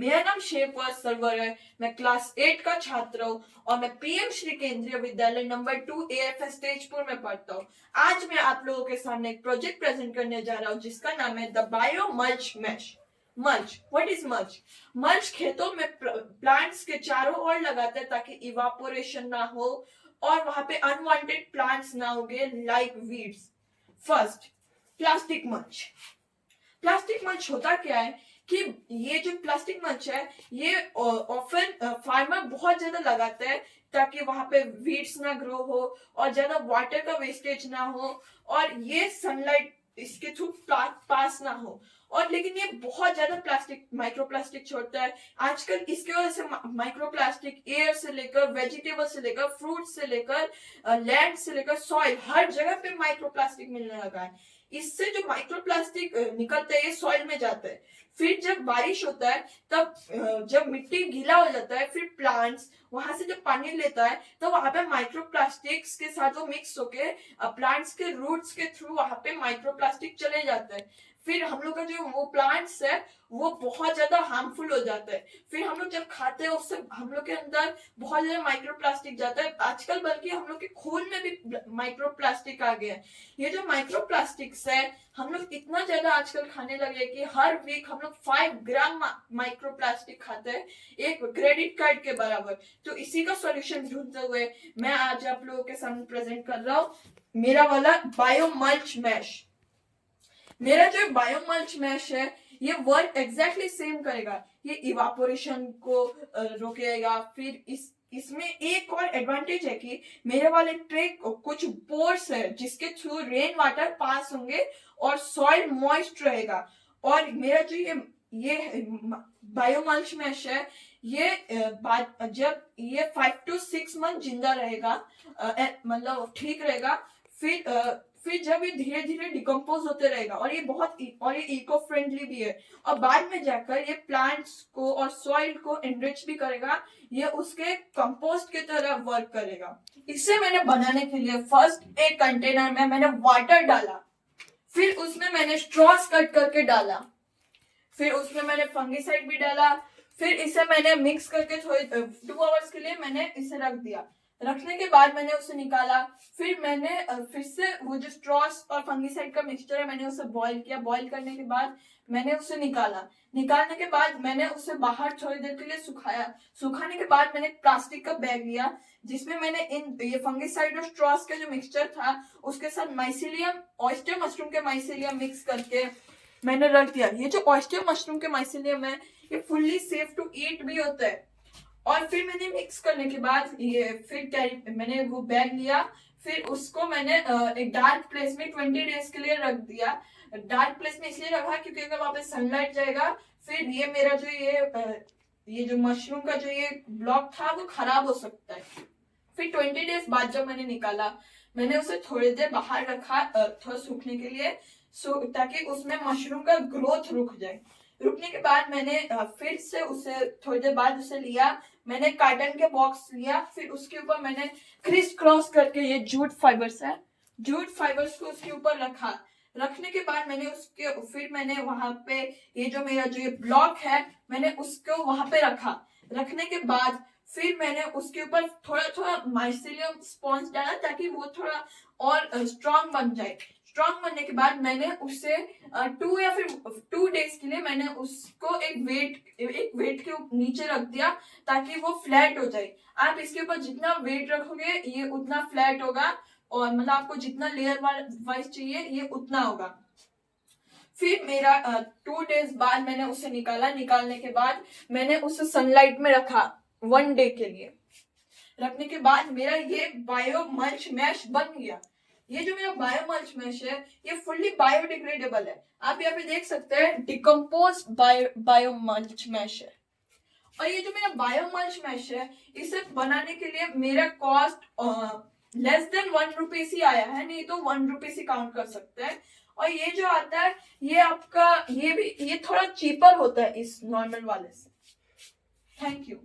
मेरा नाम शेफवाज सरवर है। मैं क्लास 8 का छात्र हूँ और मैं पीएम श्री केंद्रीय विद्यालय नंबर 2 एएफएस तेजपुर में पढ़ता हूँ। आज मैं आप लोगों के सामने एक प्रोजेक्ट प्रेजेंट करने जा रहा हूँ जिसका नाम है the bio mulch mash. Mulch, what is mulch? Mulch खेतों में प्लांट्स के चारों ओर लगाते हैं ताकि इवापोरेशन ना हो और वहां पे अनवांटेड प्लांट्स ना उगे like weeds. First, plastic mulch. Plastic mulch होता क्या है कि ये जो प्लास्टिक मल्च है ये ऑफन फार्मर बहुत ज्यादा लगाते हैं ताकि वहां पे वीड्स ना ग्रो हो और ज्यादा वाटर का वेस्टेज ना हो और ये सनलाइट इसके थ्रू पास ना हो। और लेकिन ये बहुत ज्यादा प्लास्टिक माइक्रोप्लास्टिक छोड़ता है। आजकल इसकी वजह से माइक्रोप्लास्टिक एयर से लेकर वेजिटेबल से लेकर फ्रूट से लेकर लैंड से लेकर सॉइल हर जगह पे माइक्रोप्लास्टिक मिलने लगा है। इससे जो माइक्रोप्लास्टिक निकलते हैं ये सॉइल में जाता है। फिर जब बारिश होता है तब जब मिट्टी गीला हो जाता है फिर प्लांट्स वहां से जब पानी लेता है तो वहां पे माइक्रोप्लास्टिक्स के साथ वो मिक्स होके प्लांट्स के रूट्स के थ्रू वहां पे माइक्रोप्लास्टिक चले जाते हैं। फिर हम लोग का जो वो प्लांट्स है वो बहुत ज्यादा हार्मफुल हो जाता है। फिर हम लोग जब खाते हैं उससे हम लोग के अंदर बहुत ज्यादा माइक्रोप्लास्टिक जाता है। आजकल बल्कि हम लोग के खून में भी माइक्रोप्लास्टिक आ गया है। ये जो माइक्रोप्लास्टिक्स है हम लोग इतना ज्यादा आजकल खाने लगे कि हर वीक हम लोग 5 ग्राम माइक्रोप्लास्टिक खाते हैं, एक क्रेडिट कार्ड के बराबर। तो इसी का सॉल्यूशन ढूंढते हुए मैं आज आप लोगों के सामने प्रेजेंट कर रहा हूँ मेरा वाला बायो मल्च मैश। मेरा जो बायो मल्च मैश है ये वर्क एग्जैक्टली सेम करेगा। ये इवापोरेशन को रोकेगा। फिर इसमें एक और एडवांटेज है कि मेरे वाले ट्रे कुछ पोर्स है जिसके थ्रू रेन वाटर पास होंगे और सॉइल मॉइस्ट रहेगा। और मेरा जो ये बायो मल्च मैश है ये जब ये 5 to 6 मंथ जिंदा रहेगा मतलब ठीक रहेगा। फिर जब ये धीरे धीरे डिकम्पोज होते रहेगा और ये इको फ्रेंडली भी है और बाद में जाकर ये प्लांट्स को और सॉइल को एनरिच भी करेगा। ये उसके कंपोस्ट की तरह वर्क करेगा। इसे मैंने बनाने के लिए फर्स्ट एक कंटेनर में मैंने वाटर डाला, फिर उसमें मैंने स्ट्रॉस कट करके डाला, फिर उसमें मैंने फंगिसाइड भी डाला, फिर इसे मैंने मिक्स करके थोड़ी 2 आवर्स के लिए मैंने इसे रख दिया। रखने के बाद मैंने उसे निकाला। फिर मैंने फिर से वो जो स्ट्रॉस और फंगिसाइड का मिक्सचर है मैंने उसे बॉईल किया। बॉईल करने के बाद मैंने उसे निकाला। निकालने के बाद मैंने उसे बाहर थोड़ी देर के लिए सुखाया। सुखाने के बाद मैंने प्लास्टिक का बैग लिया जिसमें मैंने ये फंगिसाइड और स्ट्रॉस का जो मिक्सचर था उसके साथ माइसीलियम ऑयस्टर मशरूम के माइसीलियम मिक्स करके मैंने रख दिया। ये जो ऑयस्टर मशरूम के माइसीलियम है ये फुल्ली सेफ टू ईट भी होता है। और फिर मैंने मिक्स करने के बाद ये फिर मैंने वो बैग लिया। फिर उसको मैंने एक डार्क प्लेस में 20 डेज के लिए रख दिया। डार्क प्लेस में इसलिए रखा क्योंकि अगर वहां पे सनलाइट जाएगा फिर ये मेरा जो ये जो मशरूम का जो ये ब्लॉक था वो खराब हो सकता है। फिर 20 डेज बाद जब मैंने निकाला मैंने उसे थोड़ी देर बाहर रखा थोड़ा सूखने के लिए ताकि उसमें मशरूम का ग्रोथ रुक जाए। रुकने के बाद मैंने फिर से उसे थोड़ी देर बाद उसे लिया। मैंने कार्टन के बॉक्स लिया। फिर उसके ऊपर मैंने क्रिस क्रॉस करके ये जूट फाइबर्स है जूट फाइबर्स को उसके ऊपर रखा। रखने के बाद मैंने वहां पे ये जो मेरा जो ये ब्लॉक है मैंने उसको वहां पे रखा। रखने के बाद फिर मैंने उसके ऊपर थोड़ा थोड़ा माइसीलियम स्पॉन्ज डाला ताकि वो थोड़ा और स्ट्रॉन्ग बन जाए। स्ट्रॉन्ग बनने के बाद मैंने उसे 2 डेज के लिए मैंने उसको एक वेट के नीचे रख दिया ताकि वो फ्लैट हो जाए। आप इसके ऊपर जितना वेट रखोगे ये उतना फ्लैट होगा और मतलब आपको जितना लेयर वाइज चाहिए ये उतना होगा। फिर मेरा 2 डेज बाद मैंने उसे निकाला। निकालने के बाद मैंने उसे सनलाइट में रखा 1 डे के लिए। रखने के बाद मेरा ये बायो मल्च मैश बन गया। ये जो मेरा बायो मल्च मैश है ये फुल्ली बायोडिग्रेडेबल है। आप यहाँ पे देख सकते हैं डिकम्पोज बायो मल्च मैश है। और ये जो मेरा बायो मल्च मैश है इसे बनाने के लिए मेरा कॉस्ट लेस देन 1 रुपीज ही आया है, नहीं तो 1 रुपीज ही काउंट कर सकते हैं। और ये जो आता है ये आपका ये थोड़ा चीपर होता है इस नॉर्मल वाले से। Thank you.